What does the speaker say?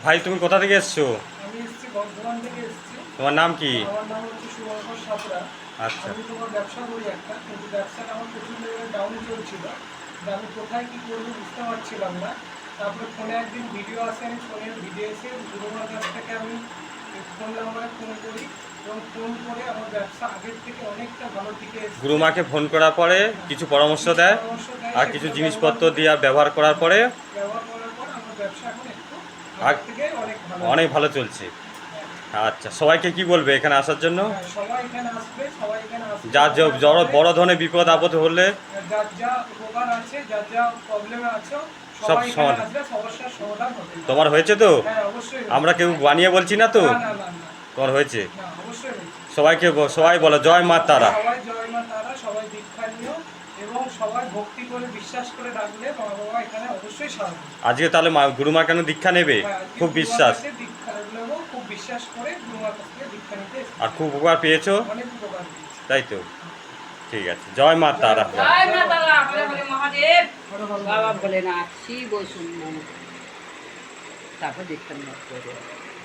ভাই তুমি কোথা থেকে এসছো? আমি এসেছি বর্ধমান থেকে এসেছি। তোমার নাম কি? আমার নাম হচ্ছে শুভঙ্কর সাঁতরা। আচ্ছা। আমি তোমার ব্যবসা করি একটা, কিন্তু ব্যবসাটা আমার প্রচণ্ড ডাউনে চলছিল। আমি কোথায় কী করবো বুঝতে পারছিলাম না। তারপরে ফোনে একদিন ভিডিও আসে, আমি ফোনের ভিডিও এসে গুরুমার কাছ থেকে আমি ফোন নাম্বারে ফোন করি, এবং ফোন করে আমার ব্যবসা আগের থেকে অনেকটা ভালো দিকে এসেছে। গুরুমাকে ফোন করার পরে কিছু পরামর্শ কিছু দেয়, পরামর্শ দেয়, আর কিছু সেগুলো ব্যবহার জিনিসপত্র করে। দিয়ে ব্যবহার করার পরে ব্যবহার করার পর আমার ব্যবসা এখন একটু আর আগের থেকে অনেক ভালো অনেক আছে। ভালো চলছে। হ্যাঁ। আচ্ছা, সবাইকে কি বলবে এখানে আসার জন্য? হ্যাঁ, সবাই এখানে আসবে, সবাই এখানে আসলে যার যে আমার বড় সাথে বড় ধরনের বিপদ আপদ হলে যার যা উপকার আছে, যার যা প্রবলেম আছে, সব সবাই এখানে সমাধান। আসলে সমস্যার সমাধান হবে। তোমার হয়েছে তো? হ্যাঁ, অবশ্যই আমরা হয়েছে। কেউ বানিয়ে বলছি না তো? না, না, না, না, তোমার হয়েছে। না, অবশ্যই হয়েছে। সবাইকে সবাই বলো জয় মা তারা। সবাই জয় মা তারা, সবাই দীক্ষা নিও, এবং সবাই ভক্তি করে বিশ্বাস করে ডাকলে মা বাবা এখানে অবশ্যই সাহায্য। আজকে তাহলে গুরুমা কেন দীক্ষা নেবে? হ্যাঁ, আজকে খুব গুরুমার বিশ্বাস। কাছে দীক্ষা নেবো, খুব বিশ্বাস করে গুরুমার কাছ থেকে দীক্ষা নিতে এসেছি। আর খুব উপকার পেয়েছো, অনেক উপকার পেয়েছি। তাই তো? ঠিক আছে, জয় মা তারা। জয় মা তারা, হরে হরে মহাদেব, হরে হরে বাবা মহাদেব। ভোলেনাথ, শিব ও শূন্য। তারপর দেখতাম না করে